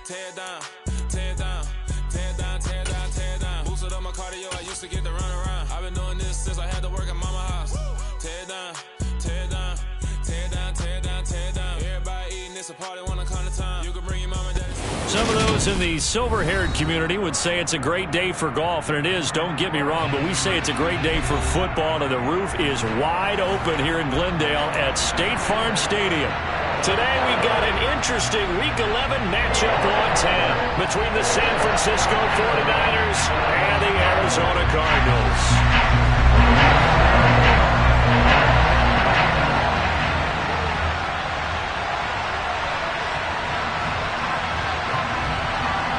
tear down, tear down, tear down, tear down, tear down. Boosted up my cardio, I used to get to run around. I've been doing this since I had to work at mama house. Tear down, tear down, tear down, tear down, tear down. Everybody eating, it's a party, wanna come to time. You can bring your mama and daddy. Some of those in the silver-haired community would say it's a great day for golf, and it is, don't get me wrong, but we say it's a great day for football, and the roof is wide open here in Glendale at State Farm Stadium. Today we've got an interesting Week 11 matchup on tap between the San Francisco 49ers and the Arizona Cardinals.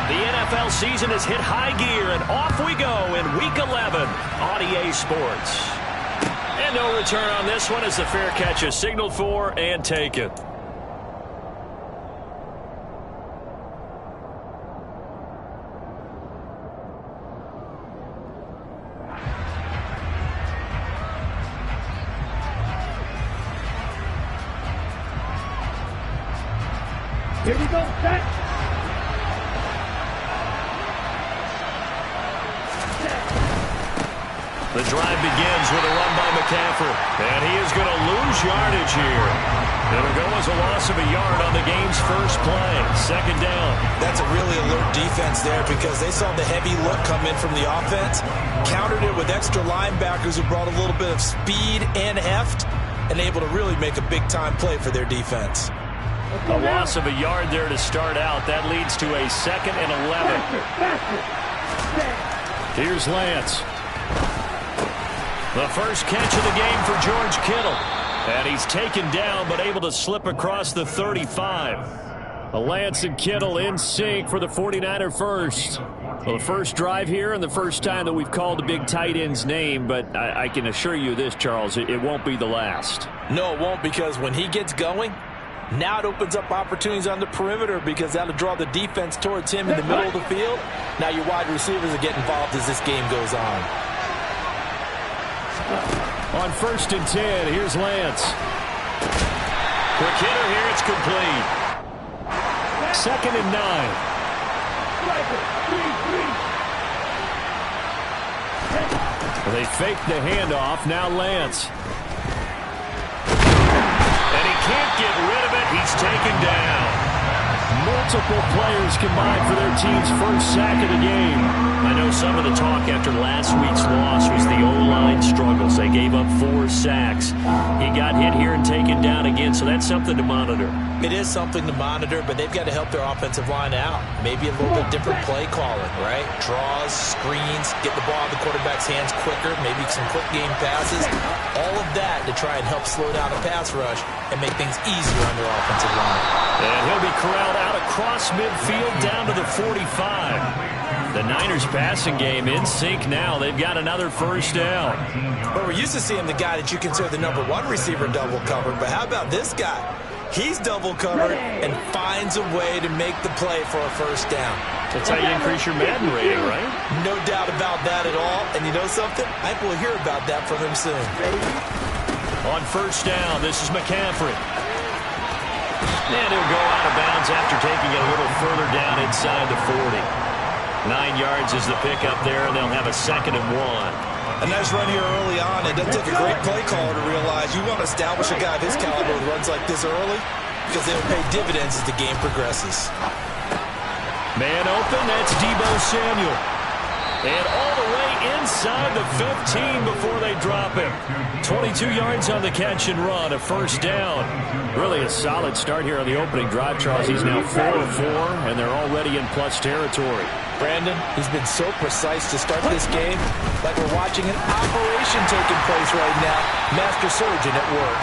The NFL season has hit high gear, and off we go in Week 11 on EA Sports. And no return on this one as the fair catch is signaled for and taken. Here we go, set. The drive begins with a run by McCaffrey, and he is going to lose yardage here. It'll go as a loss of a yard on the game's first play. Second down. That's a really alert defense there because they saw the heavy look come in from the offense, countered it with extra linebackers who brought a little bit of speed and heft, and able to really make a big-time play for their defense. A loss of a yard there to start out. That leads to a 2nd and 11. Here's Lance. The first catch of the game for George Kittle. And he's taken down but able to slip across the 35. Lance and Kittle in sync for the 49er first. Well, the first drive here and the first time that we've called the big tight end's name, but I can assure you this, Charles, it won't be the last. No, it won't, because when he gets going, now it opens up opportunities on the perimeter because that'll draw the defense towards him in the middle of the field. Now your wide receivers will get involved as this game goes on. On 1st and 10, here's Lance. Quick hitter here, it's complete. 2nd and 9. They fake the handoff, now Lance. And he can't get rid of it, he's taken down. Multiple players combined for their team's first sack of the game. I know some of the talk after last week's loss was the O-line struggles. They gave up 4 sacks. He got hit here and taken down again, so that's something to monitor. It is something to monitor, but they've got to help their offensive line out. Maybe a little bit different play calling, right? Draws, screens, get the ball in the quarterback's hands quicker, maybe some quick game passes. All of that to try and help slow down the pass rush and make things easier on their offensive line. And he'll be corralled out across midfield down to the 45. The Niners passing game in sync now. They've got another first down. But we're used to seeing the guy that you consider the number 1 receiver double covered, but how about this guy? He's double covered and finds a way to make the play for a first down. That's how you increase your Madden rating, right? No doubt about that at all. And you know something? I think we'll hear about that from him soon. On first down, this is McCaffrey. And he'll go out of bounds after taking it a little further down inside the 40. 9 yards is the pickup there, and they'll have a 2nd and 1. A nice run here early on. It doesn't take a great play caller to realize you want to establish a guy of his caliber who runs like this early because they'll pay dividends as the game progresses. Man open, that's Deebo Samuel. And all the way inside the 15 before they drop him. 22 yards on the catch and run, a first down. Really a solid start here on the opening drive, Charles. He's now 4 of 4, and they're already in plus territory. Brandon, he's been so precise to start this game, like we're watching an operation taking place right now. Master surgeon at work.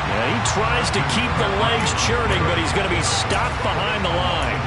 Yeah, he tries to keep the legs churning, but he's going to be stopped behind the line.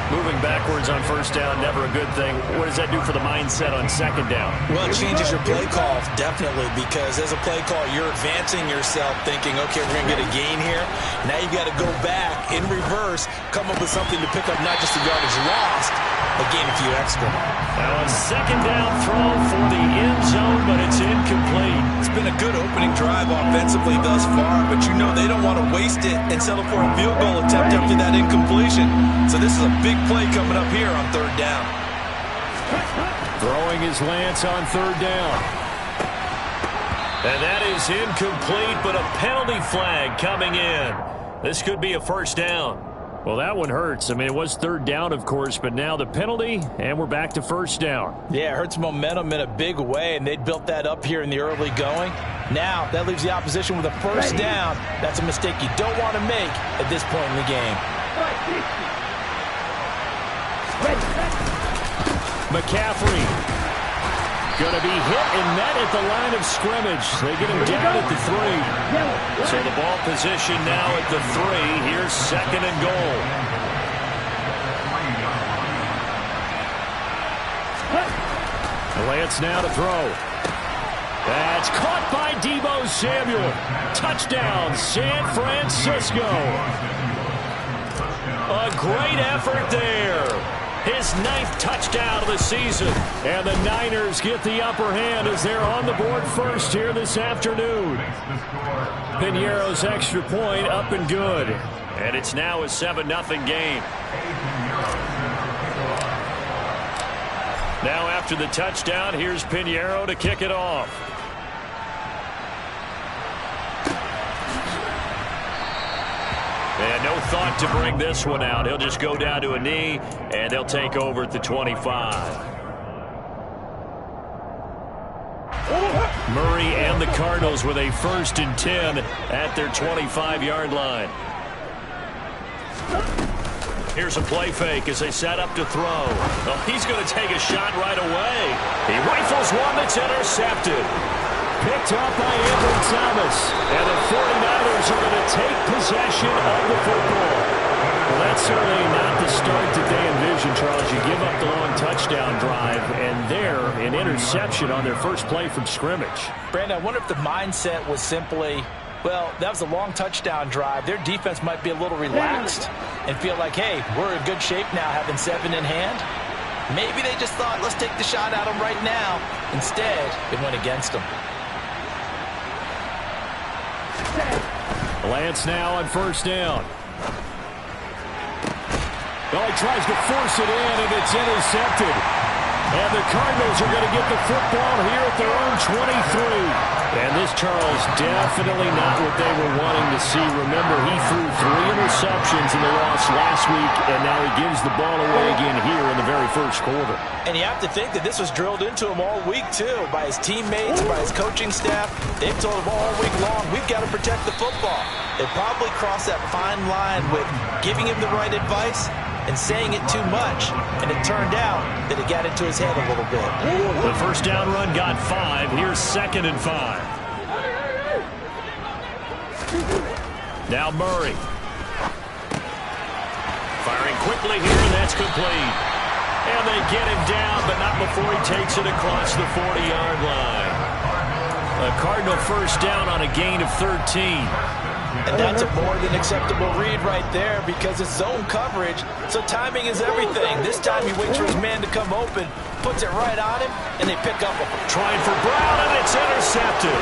Moving backwards on first down, never a good thing. What does that do for the mindset on second down? Well, it changes your play call, definitely, because as a play call, you're advancing yourself thinking, okay, we're going to get a gain here. Now you've got to go back in reverse, come up with something to pick up not just the yardage lost, but gain a few extra. Now a second down throw for the end zone, but it's incomplete. It's been a good opening drive offensively thus far, but you know they don't want to waste it and settle for a field goal attempt after that incompletion. So this is a big big play coming up here on third down. Throwing his Lance on third down. And that is incomplete, but a penalty flag coming in. This could be a first down. Well, that one hurts. I mean, it was third down, of course, but now the penalty, and we're back to first down. Yeah, it hurts momentum in a big way, and they built that up here in the early going. Now, that leaves the opposition with a first down. That's a mistake you don't want to make at this point in the game. McCaffrey going to be hit and met at the line of scrimmage. They get him down at the 3. So the ball position now at the 3. Here's second and goal. Lance now to throw. That's caught by Deebo Samuel. Touchdown, San Francisco. A great effort there. His 9th touchdown of the season. And the Niners get the upper hand as they're on the board first here this afternoon. Piñeiro's extra point up and good. And it's now a 7-0 game. Now after the touchdown, here's Piñeiro to kick it off. And no thought to bring this one out. He'll just go down to a knee, and they'll take over at the 25. Murray and the Cardinals with a 1st and 10 at their 25-yard line. Here's a play fake as they set up to throw. Oh, he's going to take a shot right away. He rifles one that's intercepted. Picked up by Ambry Thomas. And the 49ers are going to take possession of the football. Well, that's certainly not the start that they envisioned, Charles. You give up the long touchdown drive, and there, an interception on their first play from scrimmage. Brandon, I wonder if the mindset was simply, well, that was a long touchdown drive. Their defense might be a little relaxed and feel like, hey, we're in good shape now having 7 in hand. Maybe they just thought, let's take the shot at them right now. Instead, it went against them. Lance now on first down. Oh, he tries to force it in, and it's intercepted. And the Cardinals are going to get the football here at their own 23. And this, Charles, definitely not what they were wanting to see. Remember, he threw 3 interceptions in the loss last week, and now he gives the ball away again here in the very first quarter. And you have to think that this was drilled into him all week, too, by his teammates, by his coaching staff. They've told him all week long, we've got to protect the football. They probably crossed that fine line with giving him the right advice and saying it too much, and it turned out that it got into his head a little bit. The first down run got 5. Here's 2nd and 5. Now Murray. Firing quickly here, and that's complete. And they get him down, but not before he takes it across the 40-yard line. A Cardinal first down on a gain of 13. And that's a more than acceptable read right there because it's zone coverage, so timing is everything. This time he waits for his man to come open, puts it right on him, and they pick up him. Trying for Brown, and it's intercepted.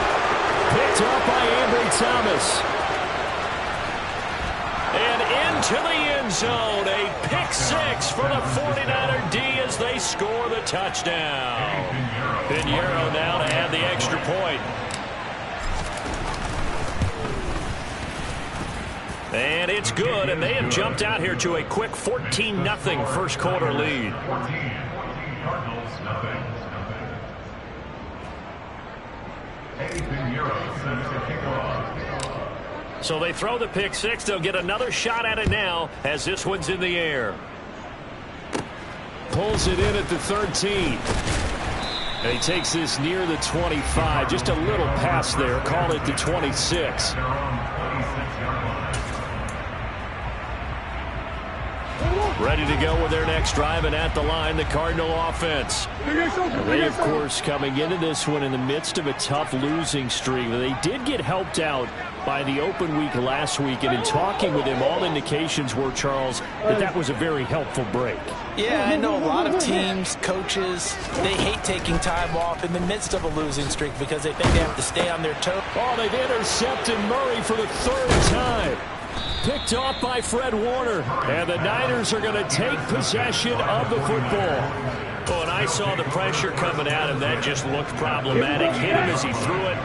Picked up by Ambry Thomas. And into the end zone, a pick 6 for the 49er D as they score the touchdown. Piñeiro now to add the extra point. And it's good, and they have jumped out here to a quick 14-0 first quarter lead. So they throw the pick 6. They'll get another shot at it now as this one's in the air. Pulls it in at the 13. And he takes this near the 25. Just a little pass there. Call it the 26. Ready to go with their next drive, and at the line, the Cardinal offense. They, of course, coming into this one in the midst of a tough losing streak. They did get helped out by the open week last week, and in talking with him, all indications were, Charles, that was a very helpful break. Yeah, I know a lot of teams, coaches, they hate taking time off in the midst of a losing streak because they think they have to stay on their toes. Oh, they've intercepted Murray for the 3rd time. Picked off by Fred Warner. And the Niners are going to take possession of the football. Oh, and I saw the pressure coming at him. That just looked problematic. Hit him as he threw it,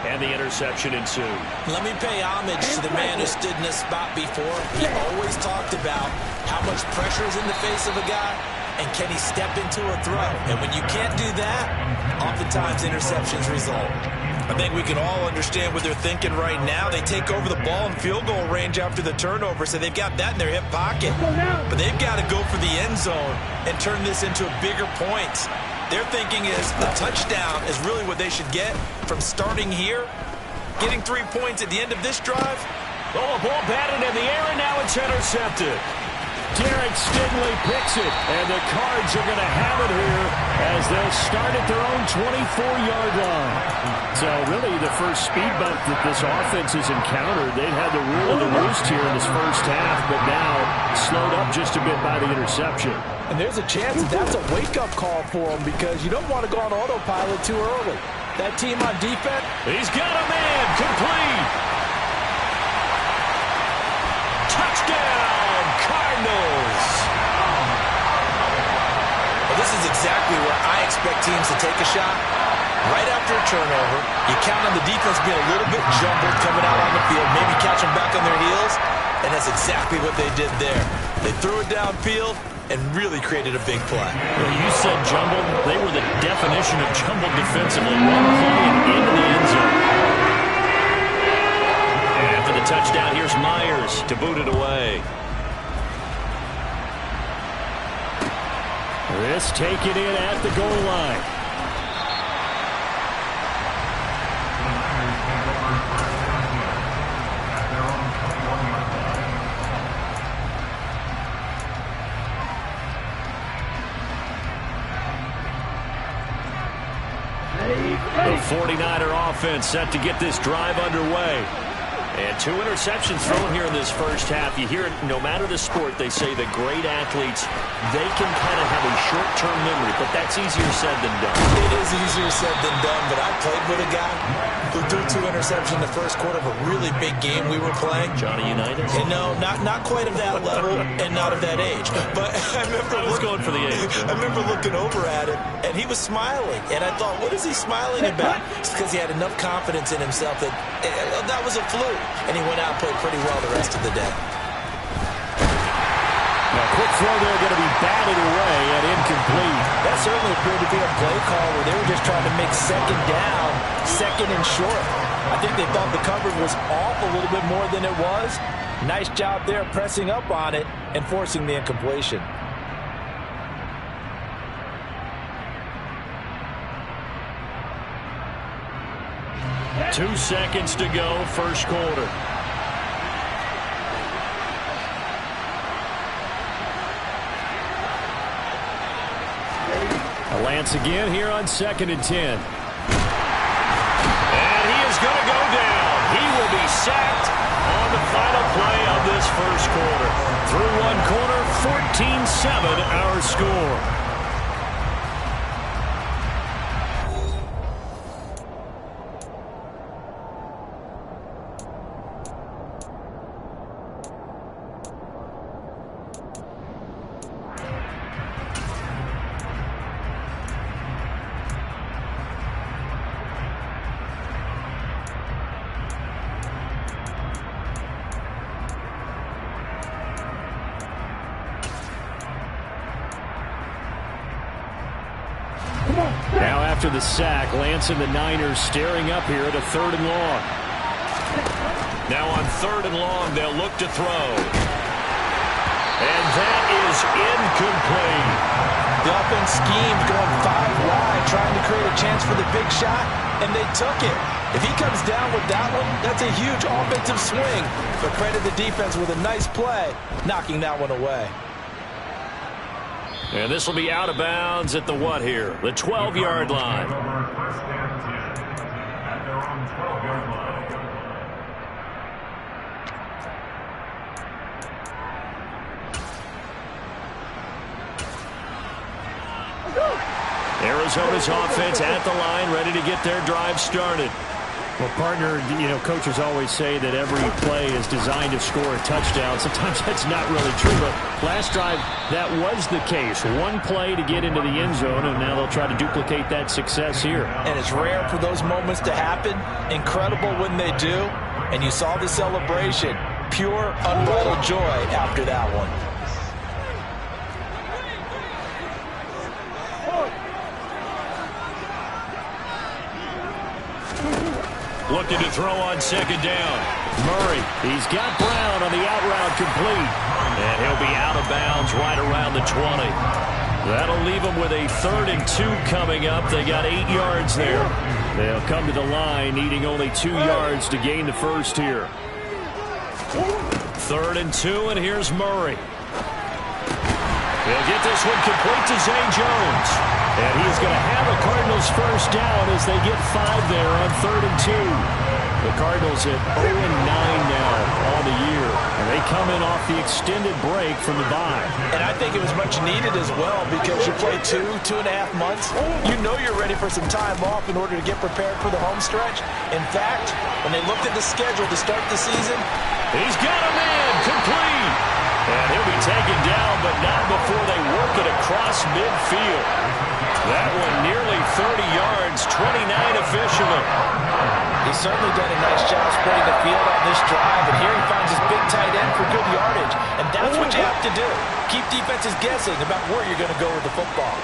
and the interception ensued. Let me pay homage to the man who stood in this spot before. He always talked about how much pressure is in the face of a guy, and can he step into a throw. And when you can't do that, oftentimes interceptions result. I think we can all understand what they're thinking right now. They take over the ball in field goal range after the turnover, so they've got that in their hip pocket. But they've got to go for the end zone and turn this into bigger points. Their thinking is a touchdown is really what they should get from starting here. Getting 3 points at the end of this drive. Oh, a ball batted in the air, and now it's intercepted. Derek Stingley picks it, and the Cards are going to have it here as they'll start at their own 24-yard line. So really the first speed bump that this offense has encountered, they've had the rule of the roost here in this first half, but now slowed up just a bit by the interception. And there's a chance that that's a wake-up call for them because you don't want to go on autopilot too early. That team on defense. He's got a man, complete. Touchdown, Cardinals. Well, this is exactly where I expect teams to take a shot. Right after a turnover, you count on the defense being a little bit jumbled coming out on the field, maybe catch them back on their heels, and that's exactly what they did there. They threw it downfield and really created a big play. Well, you said jumbled. They were the definition of jumbled defensively. One play and into the end zone. And for the touchdown, here's Myers to boot it away. This taken in at the goal line. The 49er offense set to get this drive underway. And 2 interceptions thrown here in this first half. You hear it, no matter the sport, they say that great athletes, they can kind of have a short-term memory, but that's easier said than done. It is easier said than done, but I played with a guy who threw 2 interceptions in the first quarter of a really big game we were playing. Johnny Unitas? And no, not quite of that level and not of that age. But I was going for the age. I remember looking over at him, and he was smiling. And I thought, what is he smiling about? It's because he had enough confidence in himself that that was a fluke. And he went out and played pretty well the rest of the day. Now, quick throw there going to be batted away and incomplete. That certainly appeared to be a play call where they were just trying to make second down, second and short. I think they thought the coverage was off a little bit more than it was. Nice job there pressing up on it and forcing the incompletion. 2 seconds to go, first quarter. Lance again here on 2nd and 10. And he is going to go down. He will be sacked on the final play of this first quarter. Through one quarter, 14-7 our score. Now after the sack, Lance and the Niners staring up here at a 3rd and long. Now on 3rd and long, they'll look to throw. And that is incomplete. The offense schemed going 5 wide, trying to create a chance for the big shot, and they took it. If he comes down with that one, that's a huge offensive swing. But credit the defense with a nice play, knocking that one away. And this will be out of bounds at the what here? The 12-yard line. Arizona's offense at the line, ready to get their drive started. Well, partner, coaches always say that every play is designed to score a touchdown. Sometimes that's not really true, but last drive, that was the case. One play to get into the end zone, and now they'll try to duplicate that success here. And it's rare for those moments to happen. Incredible when they do. And you saw the celebration. Pure, unbridled joy after that one. Looking to throw on second down. Murray, he's got Brown on the out route complete. And he'll be out of bounds right around the 20. That'll leave them with a 3rd and 2 coming up. They got 8 yards there. They'll come to the line needing only 2 yards to gain the first here. 3rd and 2, and here's Murray. He'll get this one complete to Zay Jones. And he's going to have a Cardinals first down as they get 5 there on 3rd and 2. The Cardinals at 0-9 now on the year. And they come in off the extended break from the bye. And I think it was much needed as well because you play 2.5 months. You know you're ready for some time off in order to get prepared for the home stretch. In fact, when they looked at the schedule to start the season, he's got a man complete. And he'll be taken down, but not before they work it across midfield. That one nearly 30 yards, 29 officially. He's certainly done a nice job spreading the field on this drive, and here he finds his big tight end for good yardage. And that's what you have to do. Keep defenses guessing about where you're going to go with the football.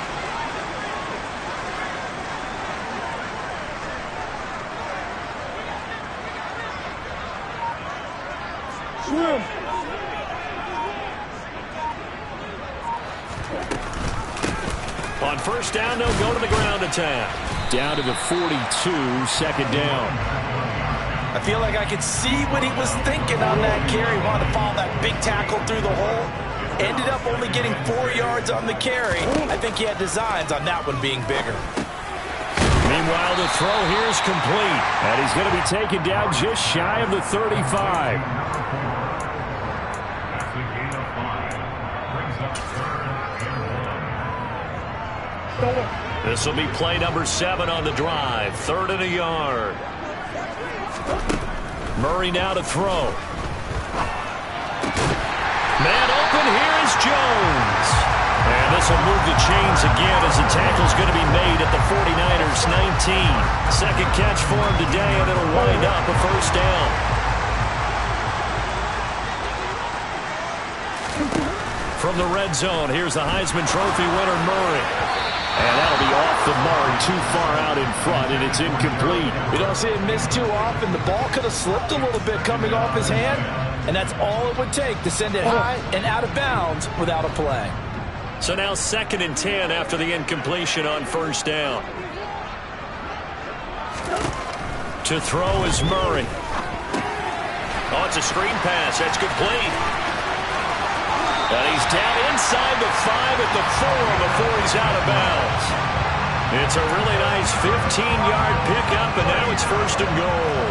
On first down, they'll go to the ground attack. Down to the 42, second down. I feel like I could see what he was thinking on that carry. Wanted to follow that big tackle through the hole. Ended up only getting 4 yards on the carry. I think he had designs on that one being bigger. Meanwhile, the throw here is complete. And he's going to be taken down just shy of the 35. This will be play number 7 on the drive. 3rd and a yard. Murray now to throw. Man open, here is Jones. And this will move the chains again as the tackle's going to be made at the 49ers 19. Second catch for him today, and it'll wind up a first down. From the red zone, here's the Heisman Trophy winner, Murray. And that'll be off the mark, too far out in front, and it's incomplete. We don't see him miss too often. The ball could have slipped a little bit coming off his hand, and that's all it would take to send it high and out of bounds without a play. So now 2nd and 10 after the incompletion on first down. To throw is Murray. Oh, it's a screen pass. That's complete. And he's down inside the 5 at the 4 before he's out of bounds. It's a really nice 15-yard pickup, and now it's 1st and goal.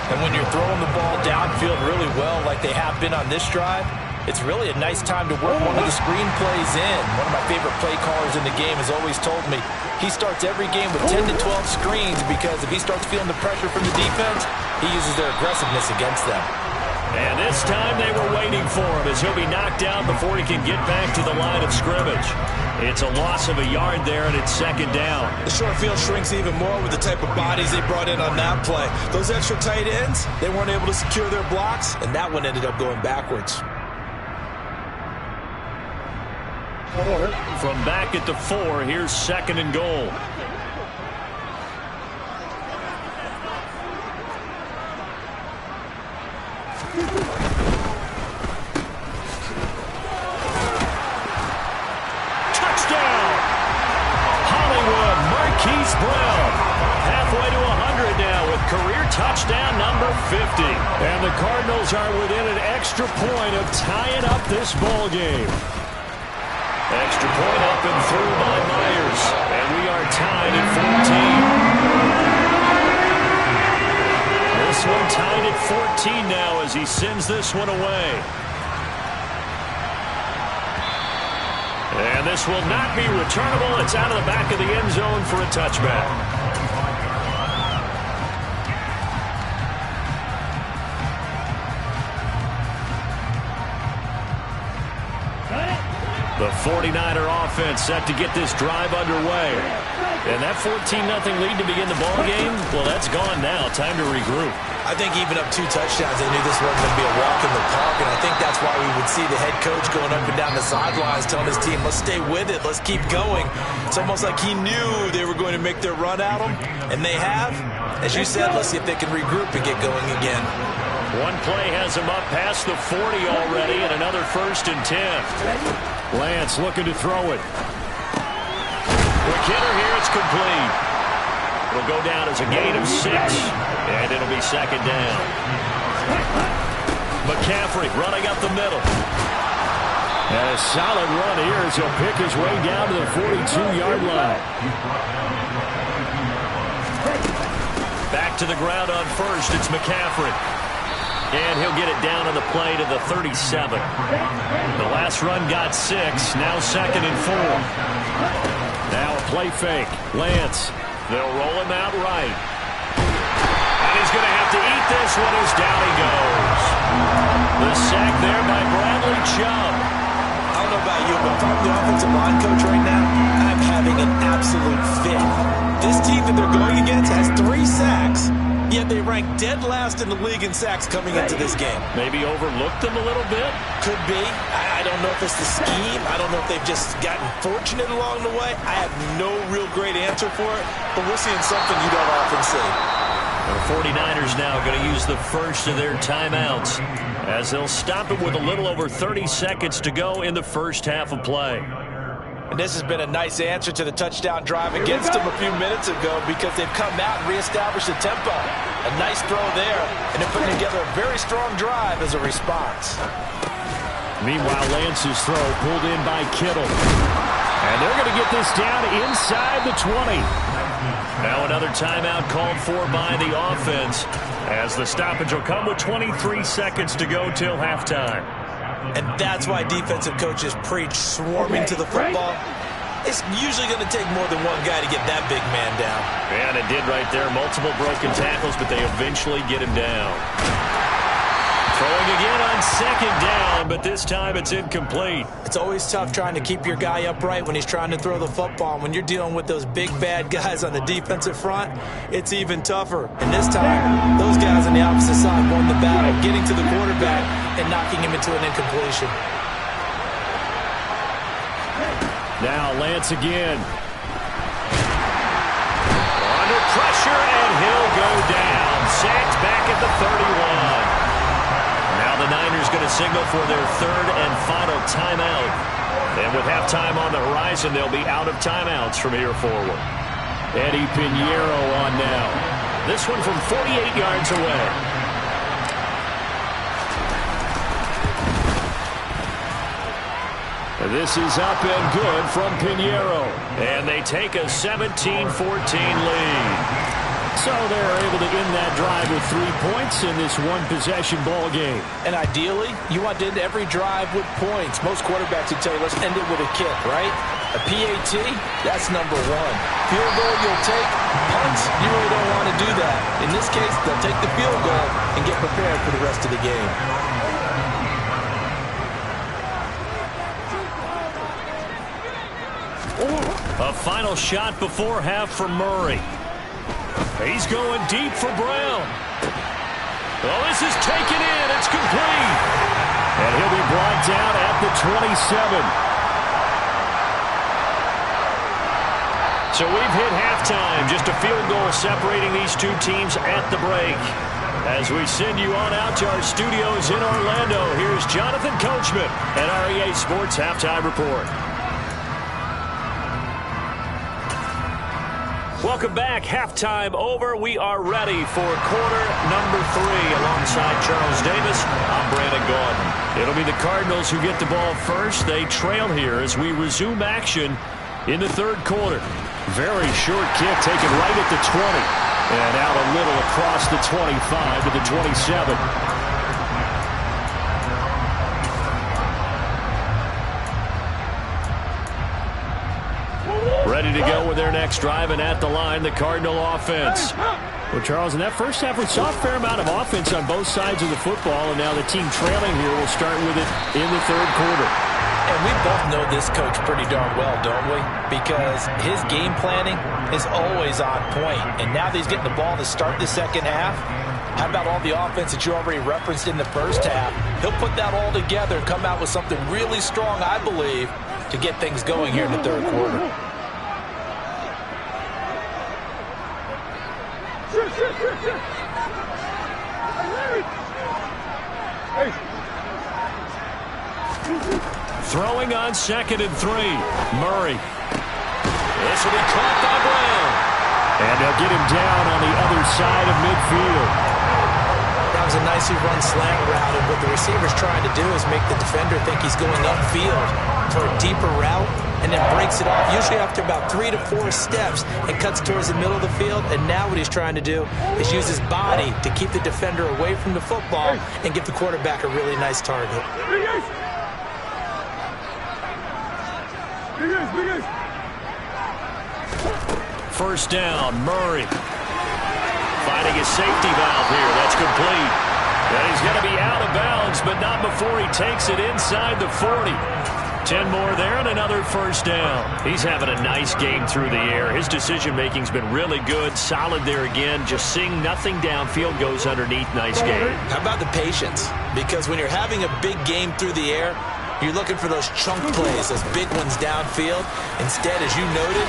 And when you're throwing the ball downfield really well like they have been on this drive, it's really a nice time to work one of the screen plays in. One of my favorite play callers in the game has always told me he starts every game with 10 to 12 screens because if he starts feeling the pressure from the defense, he uses their aggressiveness against them. And this time they were waiting for him as he'll be knocked down before he can get back to the line of scrimmage. It's a loss of a yard there, and it's 2nd down. The short field shrinks even more with the type of bodies they brought in on that play. Those extra tight ends, they weren't able to secure their blocks, and that one ended up going backwards. From back at the 4, here's 2nd and goal. Touchdown! Hollywood, Marquise Brown. Halfway to 100 now with career touchdown number 50. And the Cardinals are within an extra point of tying up this ball game. Extra point up and through by Myers. And we are tied at 14. This one tied at 14 now as he sends this one away. And this will not be returnable. It's out of the back of the end zone for a touchback. The 49er offense set to get this drive underway. And that 14-0 lead to begin the ball game, well, that's gone now. Time to regroup. I think even up 2 touchdowns, they knew this wasn't going to be a walk in the park, and I think that's why we would see the head coach going up and down the sidelines telling his team, let's stay with it, let's keep going. It's almost like he knew they were going to make their run at him, and they have. As you said, let's see if they can regroup and get going again. One play has him up past the 40 already, and another 1st and 10. Lance looking to throw it. Quick hitter here, it's complete. It'll go down as a gain of 6, and it'll be 2nd down. McCaffrey running up the middle. And a solid run here as he'll pick his way down to the 42-yard line. Back to the ground on 1st, it's McCaffrey. And he'll get it down on the play to the 37. The last run got 6, now 2nd and 4. Now a play fake. Lance. They'll roll him out right. And he's going to have to eat this one as down he goes. The sack there by Bradley Chubb. I don't know about you, but if I'm the offensive line coach right now, I'm having an absolute fit. This team that they're going against has 3 sacks, yet they rank dead last in the league in sacks coming into this game. Maybe overlooked them a little bit? Could be. I don't know if it's the scheme. I don't know if they've just gotten fortunate along the way. I have no real great answer for it, but we're seeing something you don't often see. The 49ers now going to use the first of their timeouts as they'll stop it with a little over 30 seconds to go in the first half of play. And this has been a nice answer to the touchdown drive against them a few minutes ago because they've come out and reestablished the tempo. A nice throw there, and they're putting together a very strong drive as a response. Meanwhile, Lance's throw pulled in by Kittle. And they're going to get this down inside the 20. Now another timeout called for by the offense as the stoppage will come with 23 seconds to go till halftime. And that's why defensive coaches preach swarming to the football. It's usually going to take more than one guy to get that big man down. And it did right there. Multiple broken tackles, but they eventually get him down. Throwing again on 2nd down, but this time it's incomplete. It's always tough trying to keep your guy upright when he's trying to throw the football. When you're dealing with those big, bad guys on the defensive front, it's even tougher. And this time, those guys on the opposite side won the battle, getting to the quarterback and knocking him into an incompletion. Now Lance again. Under pressure, and he'll go down. Sacked back at the 31. Now the Niners going to signal for their 3rd and final timeout. And with halftime on the horizon, they'll be out of timeouts from here forward. Eddie Pinheiro on now. This one from 48 yards away. This is up and good from Pinheiro. And they take a 17-14 lead. So they're able to end that drive with 3 points in this one-possession ball game. And ideally, you want to end every drive with points. Most quarterbacks would tell you, let's end it with a kick, right? A PAT, that's number 1. Field goal you'll take. Punts, you really don't want to do that. In this case, they'll take the field goal and get prepared for the rest of the game. A final shot before half for Murray. He's going deep for Brown. Oh, this is taken in. It's complete. And he'll be brought down at the 27. So we've hit halftime. Just a field goal separating these two teams at the break. As we send you on out to our studios in Orlando, here's Jonathan Coachman at REA Sports Halftime Report. Welcome back. Halftime over. We are ready for quarter number 3. Alongside Charles Davis, I'm Brandon Gaudin. It'll be the Cardinals who get the ball first. They trail here as we resume action in the 3rd quarter. Very short kick taken right at the 20. And out a little across the 25 to the 27. Ready to go with their next drive, and at the line, the Cardinal offense. Well, Charles, in that first half, we saw a fair amount of offense on both sides of the football, and now the team trailing here will start with it in the 3rd quarter. And we both know this coach pretty darn well, don't we? Because his game planning is always on point. And now that he's getting the ball to start the second half, how about all the offense that you already referenced in the first half? He'll put that all together and come out with something really strong, I believe, to get things going here in the third quarter. Throwing on 2nd and 3. Murray. This will be caught by Brown. And they'll get him down on the other side of midfield. That was a nicely run slant route, and what the receiver's trying to do is make the defender think he's going upfield for a deeper route, and then breaks it off, usually after about 3 to 4 steps, and cuts towards the middle of the field. And now what he's trying to do is use his body to keep the defender away from the football and give the quarterback a really nice target. First down, Murray. Finding his safety valve here. That's complete. And he's going to be out of bounds, but not before he takes it inside the 40. 10 more there and another first down. He's having a nice game through the air. His decision-making's been really good. Solid there again. Just seeing nothing downfield, goes underneath. Nice game. How about the patience? Because when you're having a big game through the air, you're looking for those chunk plays, those big ones downfield. Instead, as you noted,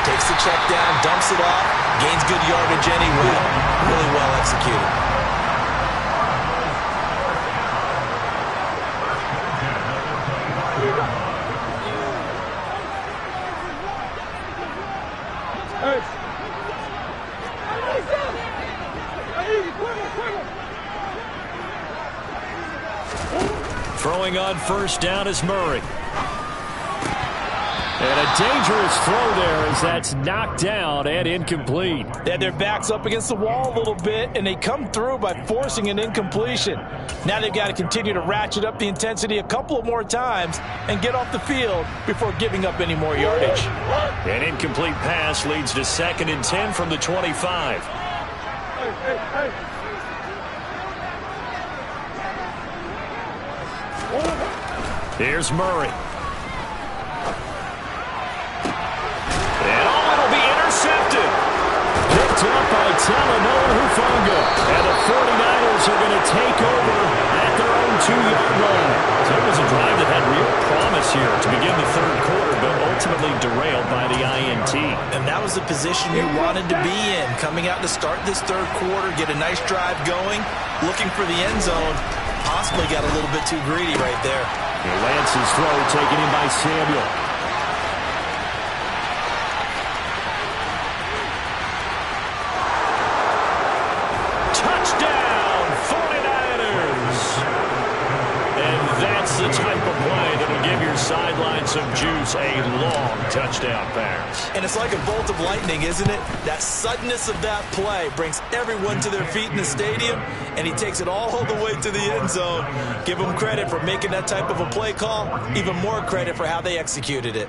takes the check down, dumps it off, gains good yardage anyway. Really well executed. Throwing on first down is Murray. And a dangerous throw there as that's knocked down and incomplete. They had their backs up against the wall a little bit, and they come through by forcing an incompletion. Now they've got to continue to ratchet up the intensity a couple of more times and get off the field before giving up any more yardage. An incomplete pass leads to 2nd and 10 from the 25. Here's Murray. And it'll be intercepted. Picked up by Talanoa Hufanga. And the 49ers are going to take over at their own 2-yard line. So it was a drive that had real promise here to begin the third quarter, but ultimately derailed by the INT. And that was the position you wanted to be in. Coming out to start this third quarter, get a nice drive going, looking for the end zone. Possibly got a little bit too greedy right there. Lance's throw taken in by Samuel. Touchdown, 49ers! And that's the type of play that'll give your sideline some juice. A long touchdown pass. And it's like a bolt of lightning, isn't it? That suddenness of that play brings everyone to their feet in the stadium, and he takes it all the way to the end zone. Give him credit for making that type of a play call. Even more credit for how they executed it.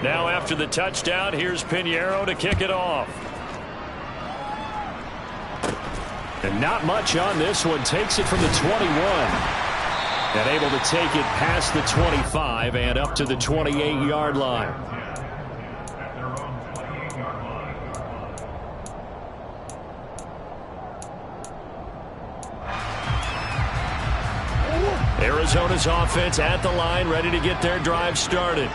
Now after the touchdown, here's Pinheiro to kick it off. And not much on this one. Takes it from the 21. And able to take it past the 25 and up to the 28-yard line. Arizona's offense at the line, ready to get their drive started.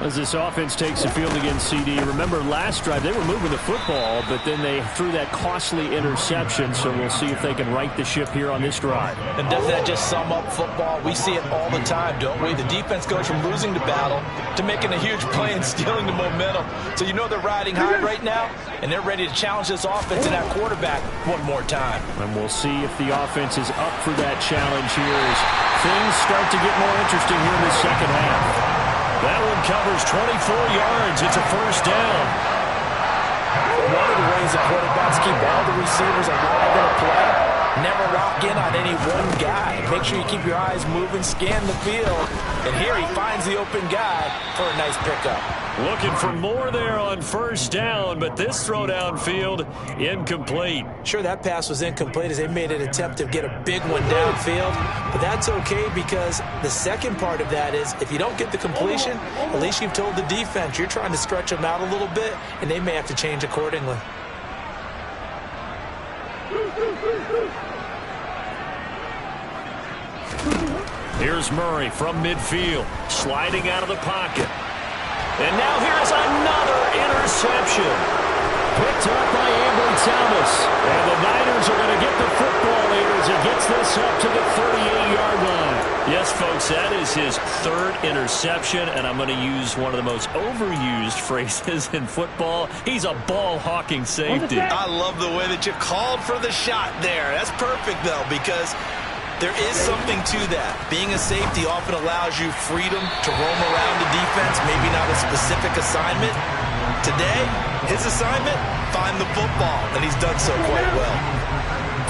As this offense takes the field against CD. Remember last drive, they were moving the football, but then they threw that costly interception, so we'll see if they can right the ship here on this drive. And doesn't that just sum up football? We see it all the time, don't we? The defense goes from losing the battle to making a huge play and stealing the momentum. So you know they're riding high right now, and they're ready to challenge this offense and that quarterback one more time. And we'll see if the offense is up for that challenge here as things start to get more interesting here in the second half. That one covers 24 yards. It's a first down. One of the ways the quarterbacks keep all the receivers alive in a play, never lock in on any one guy. Make sure you keep your eyes moving, scan the field. And here he finds the open guy for a nice pickup. Looking for more there on first down, but this throw downfield incomplete. Sure, that pass was incomplete as they made an attempt to get a big one downfield, but that's okay because the second part of that is if you don't get the completion, at least you've told the defense you're trying to stretch them out a little bit, and they may have to change accordingly. Here's Murray from midfield, sliding out of the pocket. And now here's another interception. Picked up by Ambry Thomas. And the Niners are going to get the football here as he gets this up to the 38-yard line. Yes, folks, that is his third interception, and I'm going to use one of the most overused phrases in football. He's a ball-hawking safety. I love the way that you called for the shot there. That's perfect, though, because there is something to that. Being a safety often allows you freedom to roam around the defense, maybe not a specific assignment. Today, his assignment, find the football, and he's done so quite well.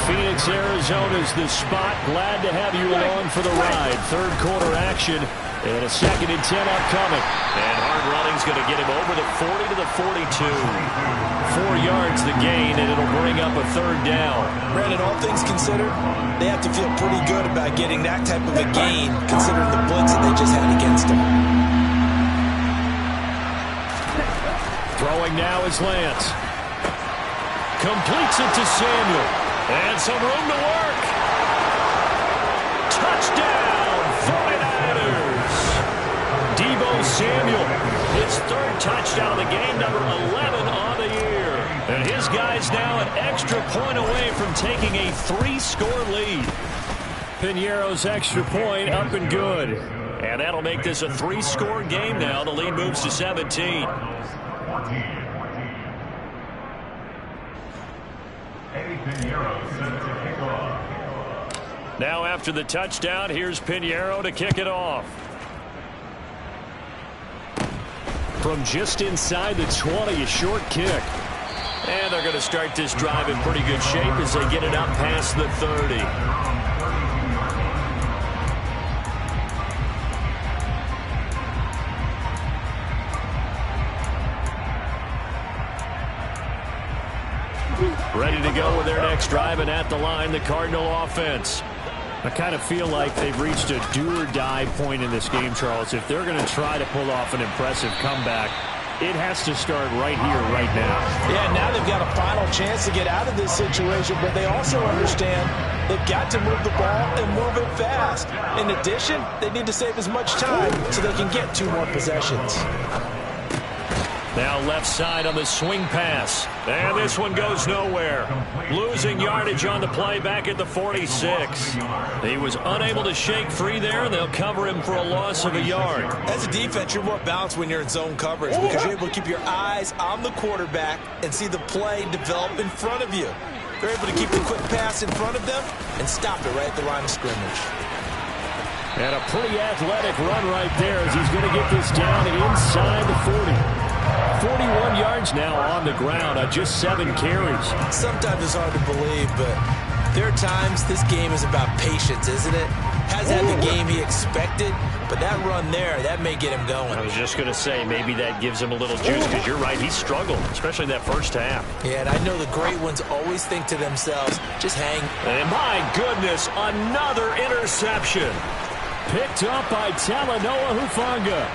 Phoenix, Arizona's the spot. Glad to have you along for the ride. Third quarter action and a 2nd and 10 upcoming. And hard running's going to get him over the 40 to the 42. 4 yards the gain, and it'll bring up a third down. Brandon, all things considered, they have to feel pretty good about getting that type of a gain, considering the blitz that they just had against them. Throwing now is Lance. Completes it to Samuel. And some room to work. Touchdown, 49ers. Deebo Samuel, his third touchdown of the game, number 11 on the year. And his guy's now an extra point away from taking a 3-score lead. Piñeiro's extra point up and good. And that'll make this a 3-score game now. The lead moves to 17. Now after the touchdown, here's Piñeiro to kick it off. From just inside the 20, a short kick. And they're going to start this drive in pretty good shape as they get it up past the 30. Ready to go with their next drive, and at the line, the Cardinal offense. I kind of feel like they've reached a do-or-die point in this game, Charles. If they're going to try to pull off an impressive comeback, it has to start right here, right now. Yeah, now they've got a final chance to get out of this situation, but they also understand they've got to move the ball and move it fast. In addition, they need to save as much time so they can get 2 more possessions. Now left side on the swing pass. And this one goes nowhere. Losing yardage on the play back at the 46. He was unable to shake free there, and they'll cover him for a loss of a yard. As a defense, you're more balanced when you're in zone coverage because you're able to keep your eyes on the quarterback and see the play develop in front of you. They're able to keep the quick pass in front of them and stop it right at the line of scrimmage. And a pretty athletic run right there as he's going to get this down inside the 40. 41 yards now on the ground on just 7 carries. Sometimes it's hard to believe, but there are times this game is about patience, isn't it? Hasn't had the game he expected, but that run there, that may get him going. I was just going to say, maybe that gives him a little juice, because you're right, he struggled, especially that first half. Yeah, and I know the great ones always think to themselves, just hang. And my goodness, another interception. Picked up by Talanoa Hufanga.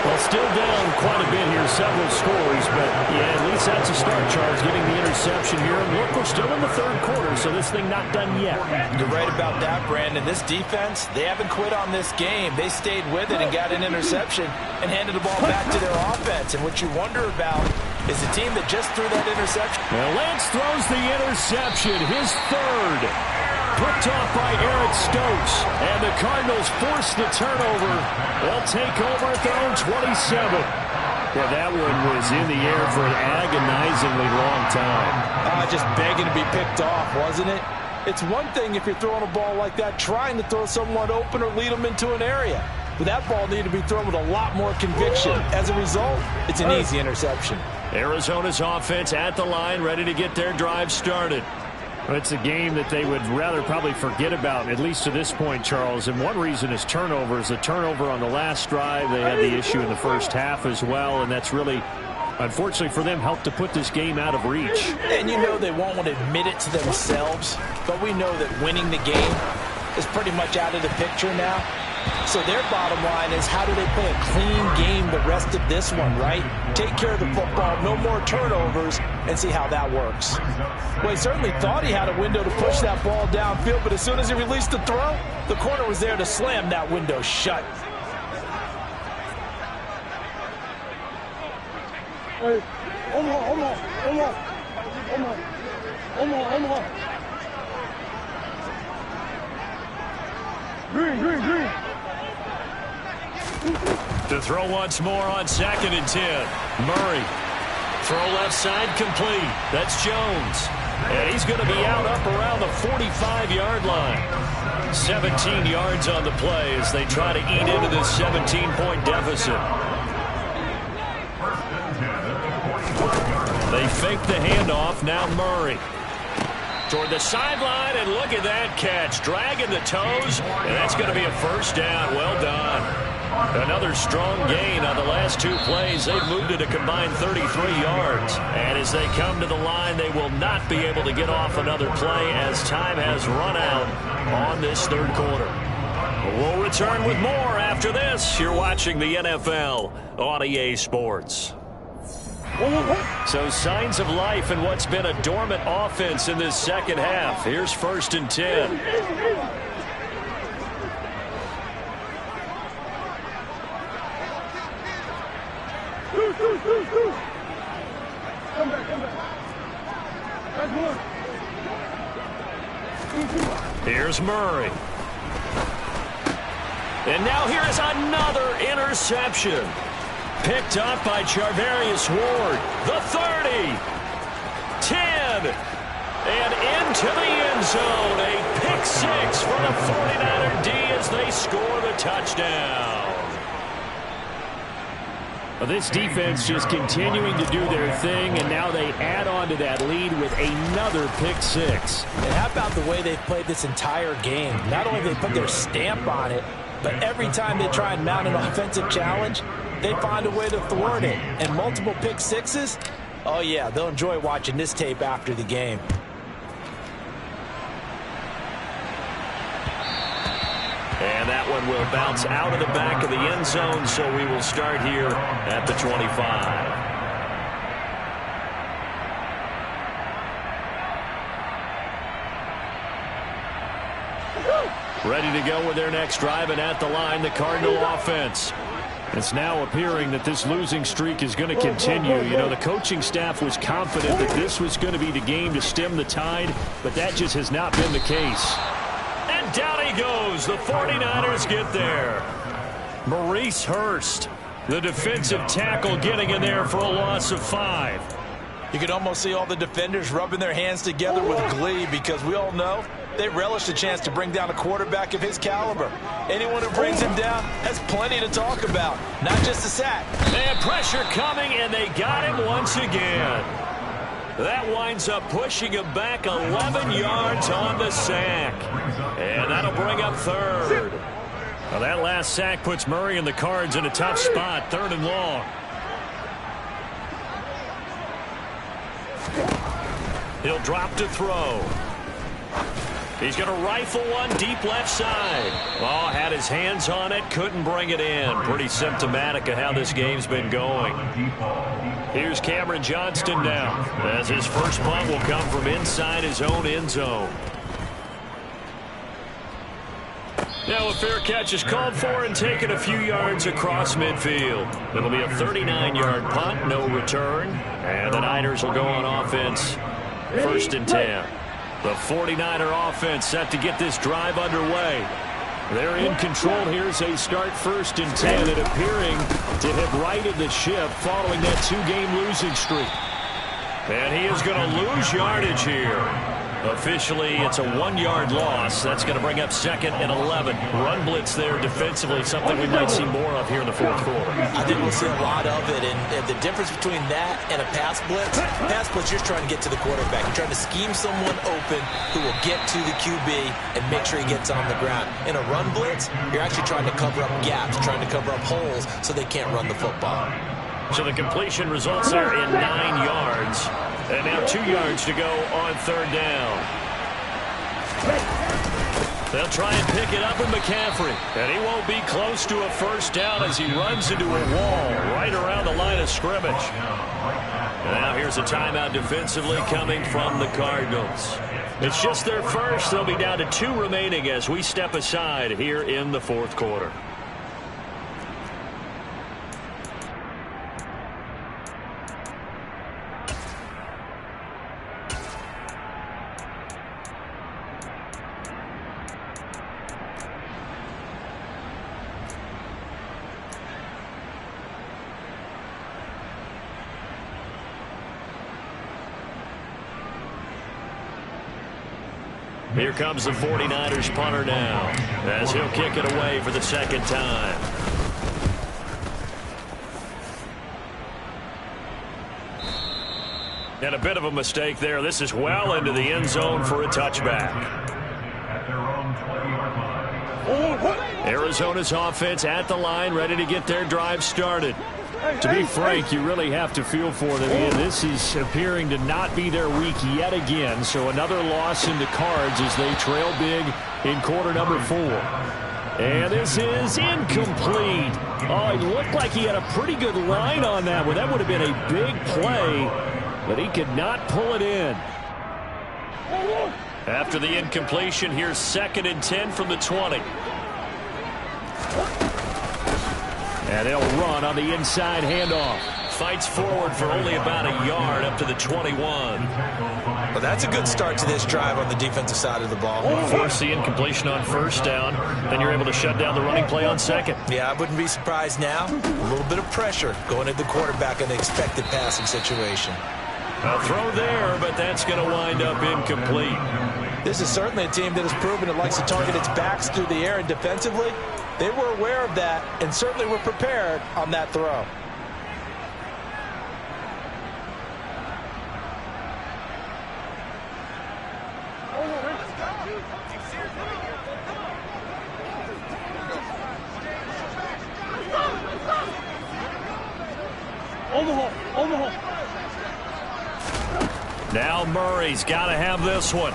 Well, still down quite a bit here, several scores, but yeah, at least that's a start, Charles, getting the interception here. And look, we're still in the third quarter, so this thing not done yet. You're right about that, Brandon. This defense, they haven't quit on this game. They stayed with it and got an interception and handed the ball back to their offense. And what you wonder about is the team that just threw that interception. Well, Lance throws the interception, his third. Picked off by Eric Stokes, and the Cardinals force the turnover. They'll take over at their own 27. Well, that one was in the air for an agonizingly long time. Just begging to be picked off, wasn't it? It's one thing if you're throwing a ball like that, trying to throw someone open or lead them into an area. But that ball needed to be thrown with a lot more conviction. As a result, it's an easy interception. Arizona's offense at the line, ready to get their drive started. It's a game that they would rather probably forget about, at least to this point, Charles. And one reason is turnovers. The turnover on the last drive, they had the issue in the first half as well, and that's really, unfortunately for them, helped to put this game out of reach. And you know they won't want to admit it to themselves, but we know that winning the game is pretty much out of the picture now. So their bottom line is, how do they play a clean game the rest of this one, right? Take care of the football, no more turnovers, and see how that works. Well, he certainly thought he had a window to push that ball downfield, but as soon as he released the throw, the corner was there to slam that window shut. Green. To throw once more on 2nd and 10. Murray. Throw left side complete. That's Jones. And he's going to be out up around the 45-yard line. 17 yards on the play as they try to eat into this 17-point deficit. They fake the handoff. Now Murray. Toward the sideline, and look at that catch. Dragging the toes, and that's going to be a first down. Well done. Another strong gain on the last 2 plays. They've moved it a combined 33 yards. And as they come to the line, they will not be able to get off another play as time has run out on this 3rd quarter. We'll return with more after this. You're watching the NFL on EA Sports. So signs of life in what's been a dormant offense in this second half. Here's 1st and 10. Come back. Here's Murray. And now here is another interception. Picked up by Charvarius Ward. The 30. 10. And into the end zone. A pick 6 for the 49er D as they score the touchdown. Well, this defense just continuing to do their thing, and now they add on to that lead with another pick 6. And how about the way they've played this entire game? Not only they put their stamp on it, but every time they try and mount an offensive challenge, they find a way to thwart it. And multiple pick 6s, oh yeah, they'll enjoy watching this tape after the game. And that one will bounce out of the back of the end zone, so we will start here at the 25. Ready to go with their next drive, and at the line, the Cardinal offense. It's now appearing that this losing streak is going to continue. You know, the coaching staff was confident that this was going to be the game to stem the tide, but that just has not been the case. And down he goes. The 49ers get there. Maurice Hurst, the defensive tackle, getting in there for a loss of 5. You can almost see all the defenders rubbing their hands together with glee, because we all know they relish the chance to bring down a quarterback of his caliber. Anyone who brings him down has plenty to talk about, not just a sack. They had pressure coming, and they got him once again. That winds up pushing him back 11 yards on the sack. And that'll bring up 3rd. Well, that last sack puts Murray and the Cards in a tough spot, 3rd and long. He'll drop to throw. He's going to rifle one deep left side. Oh, had his hands on it, couldn't bring it in. Pretty symptomatic of how this game's been going. Here's Cameron Johnston now, as his first punt will come from inside his own end zone. Now a fair catch is called for and taken a few yards across midfield. It'll be a 39-yard punt, no return. And the Niners will go on offense, 1st and 10. The 49er offense set to get this drive underway. They're in control here as they start 1st and 10, and appearing to have righted the ship following that 2-game losing streak. And he is going to lose yardage here. Officially, it's a 1-yard loss. That's going to bring up 2nd and 11. Run blitz there defensively, something we might see more of here in the fourth quarter. I think we'll see a lot of it, and the difference between that and a pass blitz, you're trying to get to the quarterback. You're trying to scheme someone open who will get to the QB and make sure he gets on the ground. In a run blitz, you're actually trying to cover up gaps, trying to cover up holes so they can't run the football. So the completion results there in 9 yards. And now 2 yards to go on 3rd down. They'll try and pick it up with McCaffrey. And he won't be close to a first down as he runs into a wall right around the line of scrimmage. And now here's a timeout defensively coming from the Cardinals. It's just their first. They'll be down to 2 remaining as we step aside here in the fourth quarter. Here comes the 49ers punter now as he'll kick it away for the 2nd time. And a bit of a mistake there. This is well into the end zone for a touchback. Arizona's offense at the line, ready to get their drive started. To be frank, you really have to feel for them. And this is appearing to not be their week yet again. So another loss in the cards as they trail big in quarter number 4. And this is incomplete. Oh, it looked like he had a pretty good line on that one. That would have been a big play, but he could not pull it in. After the incompletion, here's 2nd and 10 from the 20. And they'll run on the inside handoff. Fights forward for only about a yard up to the 21. Well, that's a good start to this drive on the defensive side of the ball. Force the incompletion on 1st down. Then you're able to shut down the running play on 2nd. Yeah, I wouldn't be surprised now. A little bit of pressure going at the quarterback in the expected passing situation. A throw there, but that's going to wind up incomplete. This is certainly a team that has proven it likes to target its backs through the air, and defensively, they were aware of that and certainly were prepared on that throw. Now Murray's got to have this one.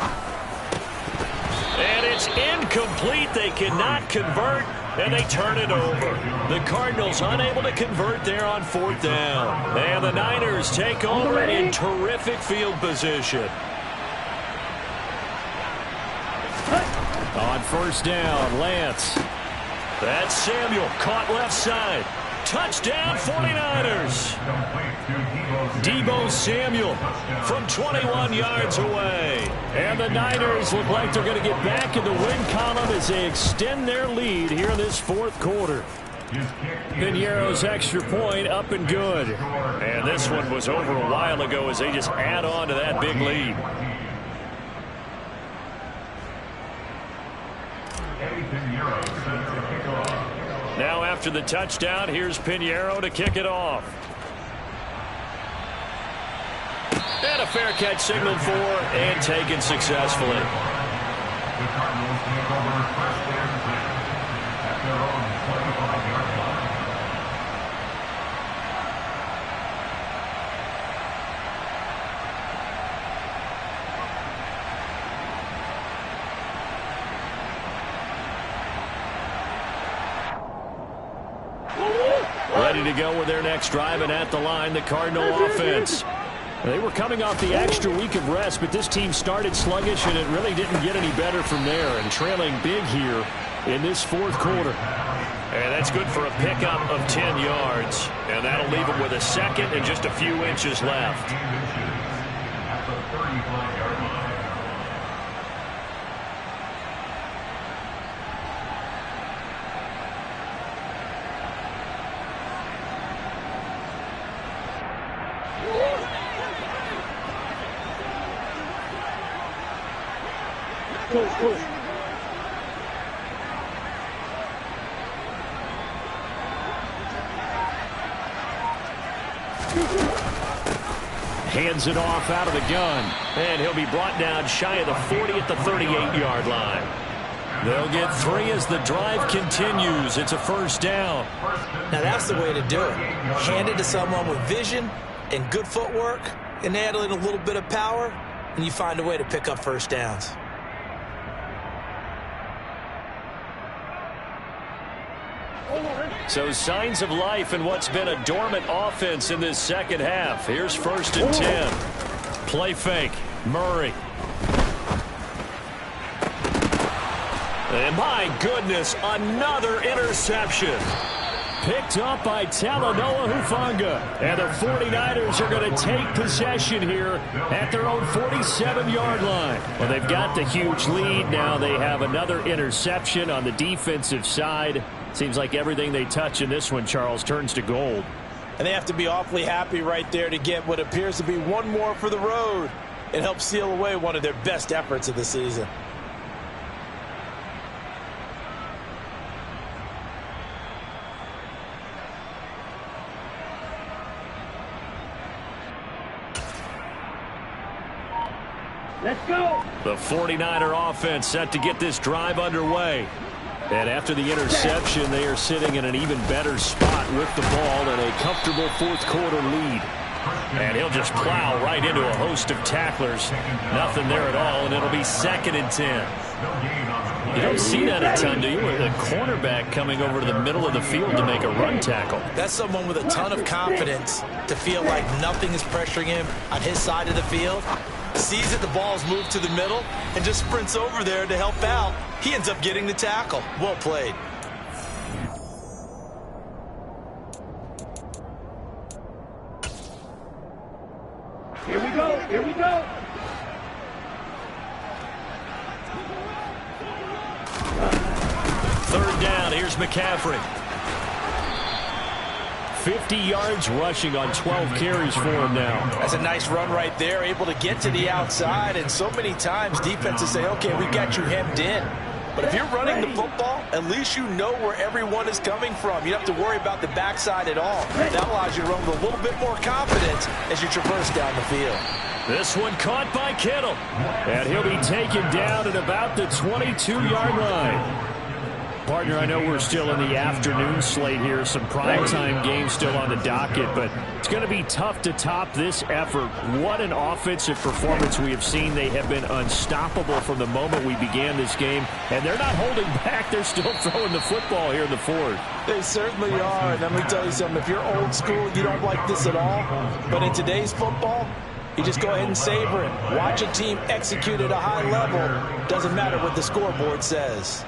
And it's incomplete. They cannot convert, and they turn it over. The Cardinals unable to convert there on 4th down. And the Niners take over in terrific field position. On 1st down, Lance. That's Samuel, caught left side. Touchdown, 49ers. Deebo Samuel from 21 yards away. And the Niners look like they're going to get back in the win column as they extend their lead here in this fourth quarter. Piñeiro's extra point up and good. And this one was over a while ago as they just add on to that big lead. Now after the touchdown, here's Piñeiro to kick it off. And a fair catch signaled for and taken successfully. The Cardinals take over 1st and 10 at their own 25-yard line. Ready to go with their next drive, and at the line, the Cardinal offense. They were coming off the extra week of rest, but this team started sluggish, and it really didn't get any better from there, and trailing big here in this fourth quarter. And that's good for a pickup of 10 yards, and that'll leave them with a 2nd and just a few inches left. At the 35-yard line. Go. Hands it off out of the gun. And he'll be brought down shy of the 40 at the 38-yard line. They'll get 3 as the drive continues. It's a first down. Now that's the way to do it. Hand it to someone with vision and good footwork, and add in a little bit of power, and you find a way to pick up first downs. So signs of life in what's been a dormant offense in this second half. Here's 1st and 10. Play fake. Murray. And my goodness, another interception. Picked up by Talanoa Hufanga. And the 49ers are going to take possession here at their own 47-yard line. Well, they've got the huge lead. Now they have another interception on the defensive side. Seems like everything they touch in this one, Charles, turns to gold. And they have to be awfully happy right there to get what appears to be one more for the road. It helps seal away one of their best efforts of the season. Let's go. The 49er offense set to get this drive underway. And after the interception, they are sitting in an even better spot with the ball and a comfortable fourth-quarter lead. And he'll just plow right into a host of tacklers. Nothing there at all, and it'll be 2nd and 10. You don't see that a ton, do you? With a cornerback coming over to the middle of the field to make a run tackle. That's someone with a ton of confidence to feel like nothing is pressuring him on his side of the field. Sees that the ball's moved to the middle and just sprints over there to help out. He ends up getting the tackle. Well played. Here we go. Here we go. Third down. Here's McCaffrey. 50 yards rushing on 12 carries for him now. That's a nice run right there, able to get to the outside, and so many times defenses say, okay, we got you hemmed in. But if you're running the football, at least you know where everyone is coming from. You don't have to worry about the backside at all. That allows you to run with a little bit more confidence as you traverse down the field. This one caught by Kittle. And he'll be taken down at about the 22-yard line. Partner, I know we're still in the afternoon slate here. Some primetime games still on the docket, but it's going to be tough to top this effort. What an offensive performance we have seen. They have been unstoppable from the moment we began this game, and they're not holding back. They're still throwing the football here in the fourth. They certainly are, and let me tell you something. If you're old school, you don't like this at all. But in today's football, you just go ahead and savor it. Watch a team execute at a high level. Doesn't matter what the scoreboard says.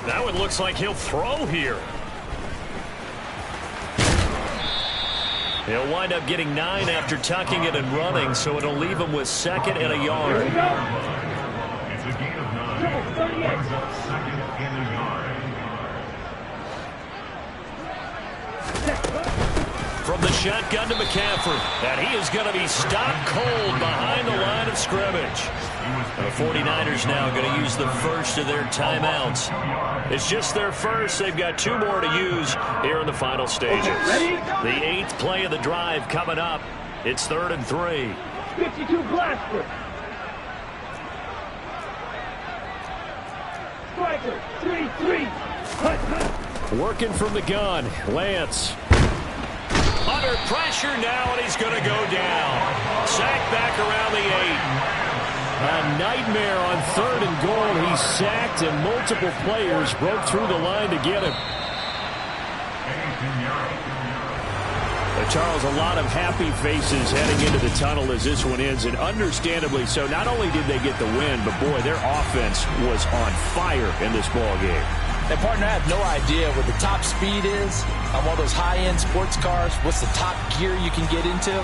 That one looks like he'll throw here. He'll wind up getting 9 after tucking it and running, so it'll leave him with 2nd and a yard. It's a gain of 9. 2nd and a yard. From the shotgun to McCaffrey. And he is going to be stopped cold behind the line of scrimmage. The 49ers now going to use the first of their timeouts. It's just their first. They've got 2 more to use here in the final stages. The 8th play of the drive coming up. It's 3rd and 3. 52 blaster. Striker, 3-3. Working from the gun. Lance. Under pressure now, and he's going to go down. Sacked back around the 8. A nightmare on 3rd and goal. He's sacked, and multiple players broke through the line to get him. Charles, a lot of happy faces heading into the tunnel as this one ends, and understandably so. Not only did they get the win, but boy, their offense was on fire in this ball game. And partner, I have no idea what the top speed is on one of those high-end sports cars. What's the top gear you can get into?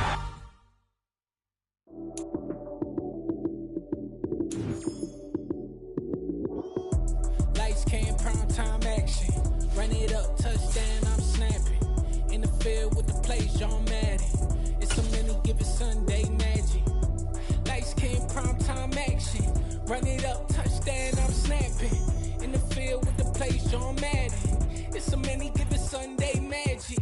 Lights came, prime time action. Run it up, touchdown, I'm snapping. In the field with the plays, John Madden. It's so many given Sunday magic. Lights came, prime time action. Run it up, touchdown, I'm snapping. In the field with the plays, John Madden. It's a many given Sunday magic.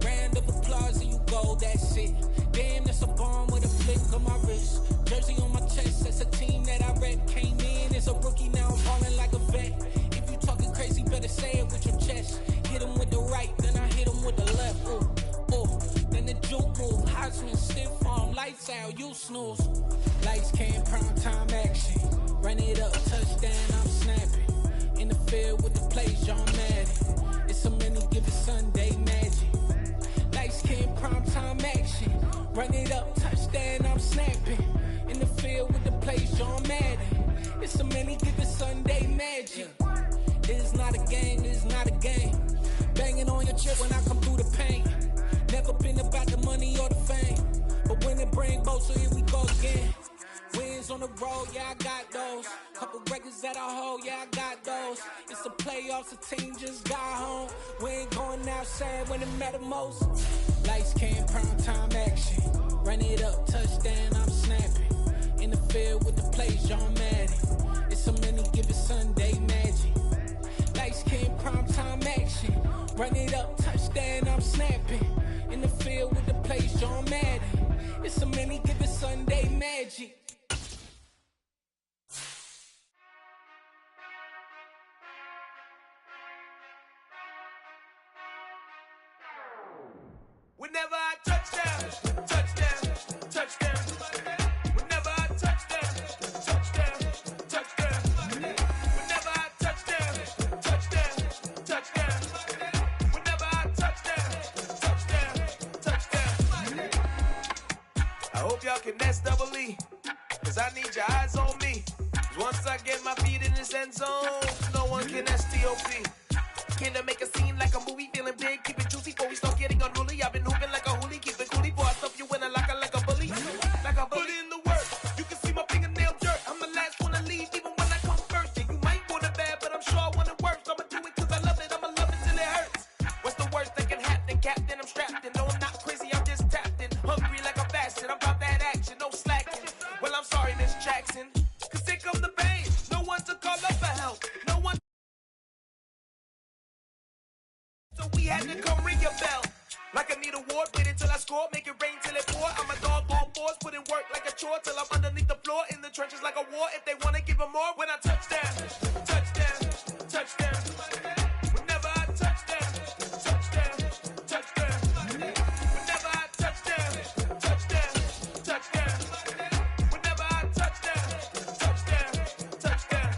Round of applause and you go, that's it. Damn, that's a bomb with a flick on my wrist. Jersey on my chest, that's a team that I rep. Came in as a rookie, now I'm falling like a vet. If you talking crazy, better say it with your chest. Hit him with the right, then I hit him with the left. Ooh, ooh, then the juke move. Heisman stiff arm, lights out, you snooze. Lights came, prime time action. Run it up, touchdown, I'm snapping. In the field with the plays, John Madden. It's a many given Sunday magic. Lights came, prime time action. Run it up, touchdown, I'm snapping. In the field with the plays, John Madden. It's a many given Sunday magic. This is not a game, this is not a game. Banging on your chip when I come through the paint. Never been about the money or the fame. But when it bring both, so here we go again. Wins on the road, yeah, I got those. Couple records that I hold, yeah, I got those. It's the playoffs, the team just got home. We ain't going outside when it matter most. Lights came, prime time action. Run it up, touchdown, I'm snapping. In the field with the plays, John Madden. It's a many given Sunday magic. Lights came, prime time action. Run it up, touchdown, I'm snapping. In the field with the plays, John Madden. It's a many given Sunday magic. Whenever I touchdown, touchdown, touchdown. Whenever I touchdown, touchdown, touchdown. Whenever I touchdown, touchdown, touchdown. Whenever I touchdown, touchdown, touchdown. I hope y'all can nest double E, cause I need your eyes on me. Cause once I get my feet in this end zone, no one can STOP. Came to make a scene like a movie, feeling big, keep it juicy before we start getting unruly. I've been hooping like a hoolie, keep it coolie before I stuff you in a locker like a bully. Like a bully. Put in the work, you can see my fingernail dirt. I'm the last one to leave, even when I come first. Yeah, you might want it bad, but I'm sure I want it worse. I'ma do it cause I love it, I'ma love it till it hurts. What's the worst that can happen, Captain? I'm strapped in, no I'm not crazy, I'm just tapped in. Hungry like a bastard, I'm about that action, no slacking. Well, I'm sorry, Miss Jackson, cause here come the pain. No one to call up for help, no one. So we had to come ring your bell. Like I need a award, wait until I score, make it rain till it pour. I'm a dog on fours, put in work like a chore till I'm underneath the floor, in the trenches like a war. If they wanna give them more, when I touchdown, touchdown, touchdown. Whenever I touchdown, touchdown, touchdown. Whenever I touchdown, touchdown, touchdown. Whenever I touchdown, touchdown, touchdown.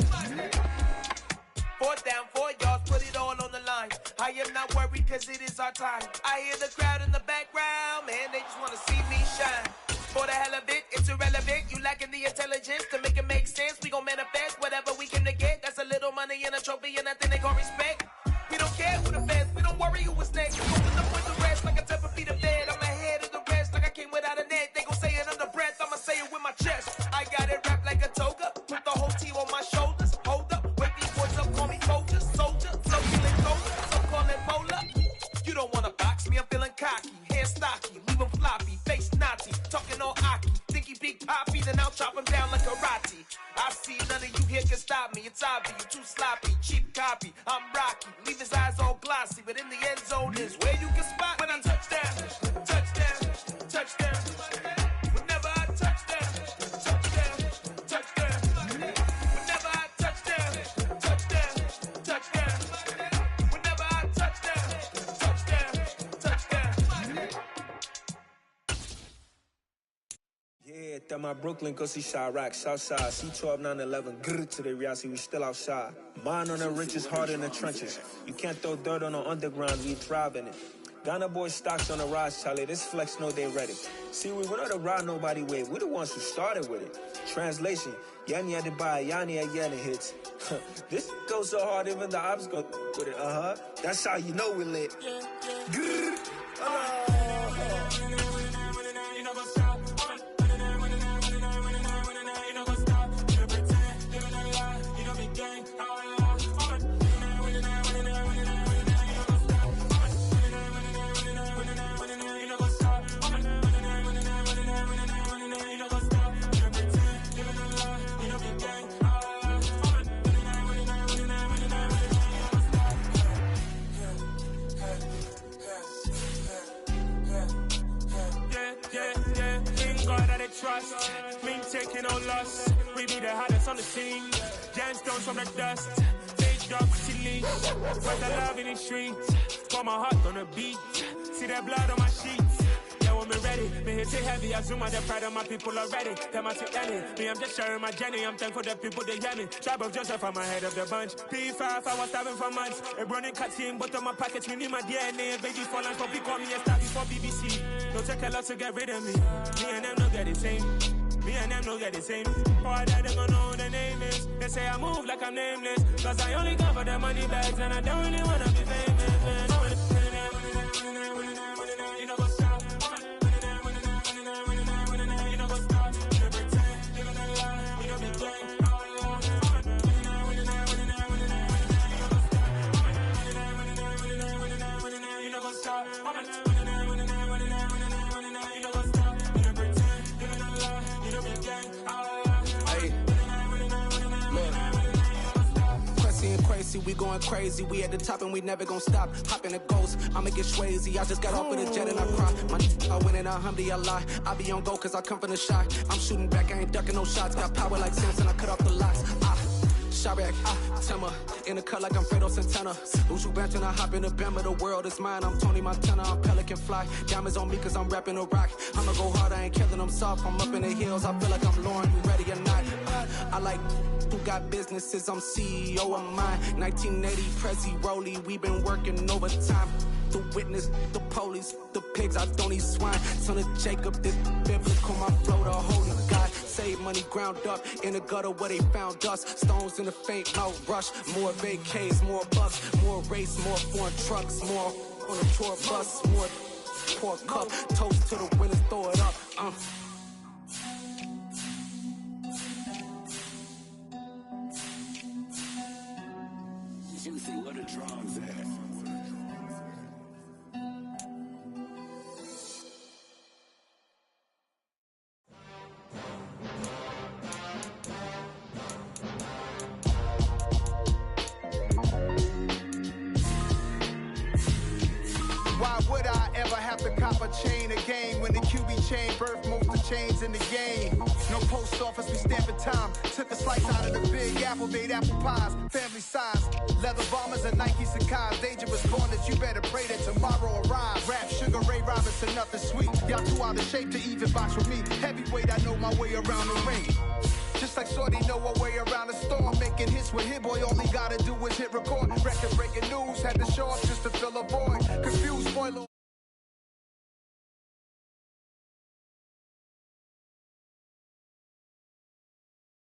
Fourth down, 4 yards, put it all on the line. I am not worried cause it is our time. I hear the crowd in the background, man, they just wanna see me shine. For the hell of it, it's irrelevant. You lacking the intelligence to make it make sense. We gon' manifest whatever we came to get. That's a little money and a trophy and nothing they gon' respect. We don't care who the fans, we don't worry who was next. We open up with the rest like a 10 feet of bed. I'm ahead of the rest like I came without a net. They gon' say it under breath, I'ma say it with my chest. I got it wrapped like a toga, put the whole team on my shoulders. Hold up, wake these boys up, call me soldier, soldier. So feeling colder, so call it molar. You don't wanna box me, I'm feeling cocky. Hair stocky, leave him floppy, face naughty. Talking all aki, think he big poppy, then I'll chop him down like karate. I see none of you here can stop me. It's obvious, you too sloppy, cheap copy. I'm Rocky, leave his eyes all glossy, but in the end zone is where you can spot when I touchdown, touchdown, touchdown. Whenever I touchdown, touchdown, touchdown. Whenever I touchdown, touchdown, touchdown. Whenever I touchdown, touchdown, touchdown. Yeah, that my Brooklyn, go see Chirac, Southside, C12, 911, grr to the reality, we still outside. Mine on the riches, hard in the trenches. You can't throw dirt on the underground, we thrive in it. Ghana boys stocks on the rise, Charlie, this flex know they ready. See, we not to ride nobody with, we the ones who started with it. Translation, Yanni had to buy, Yanni had Yanni hits. This goes so hard, even the ops go with it, That's how you know we lit. Grr, us. We be the hottest on the scene. Gemstones from the dust. Fake drops, chili. Where's the love in the streets? Pour my heart on the beat. See that blood on my sheets. Yeah, when me ready, me hit it heavy. I zoom out the pride of my people already. Tell my to Ellie, me I'm just sharing my journey. I'm thankful that people they hear me. Tribe of Joseph, I'm ahead of the bunch. P5, I was starving for months. A running cutscene, but on my pockets, me need my DNA. Baby for lunch, but call me a star before BBC. Don't take a lot to get rid of me. Me and them don't get the same. Me and them don't get the same. All that they gonna know who the name is. They say I move like I'm nameless. Cause I only come for the money bags and I don't really wanna be famous, man. You know what's up? You know what's up? You pretend, living a lie. You know be gang. You know what's up? We going crazy, we at the top and we never gonna stop. Hop in a ghost, I'ma get swayzy. I just got off of the jet and I cry. I win in a Humvee, I lie. I be on go cause I come from the shot. I'm shooting back, I ain't ducking no shots. Got power like Samson, I cut off the locks. Chirac, Timmer, in the cut like I'm Fredo Santana. Lose you bench and I hop in the Bama, the world is mine. I'm Tony Montana, I'm Pelican Fly. Diamonds on me cause I'm rapping a rock. I'ma go hard, I ain't killing them soft. I'm up in the hills, I feel like I'm Lauren, you ready or not? I like who got businesses, I'm CEO of mine. 1980, Prezi Rolly, we been working overtime. The witness, the police, the pigs, I don't eat swine. Son of Jacob, this biblical, my flow, the holy God. Save money ground up in the gutter where they found us. Stones in the faint mouth rush. More vacays, more bucks, more race, more foreign trucks, more on a tour bus, more pour cup. Toast to the winners, throw it up. Juicy, what a drums at. Why would I ever have to cop a chain again when the QB chain birthed most of chains in the game? No post office, we stamping time. Took a slice out of the big apple, made apple pies, family size. Leather bombers and Nike Sacai's. Dangerous corners, you better pray that tomorrow arrives. Rap, Sugar Ray Robinson, nothing sweet. Y'all too out of shape to even box with me. Heavyweight, I know my way around the ring. Just like Shorty know her way around the storm. Making hits with Hit Boy, all he gotta do is hit record. Record breaking news, had to show up just to fill a board.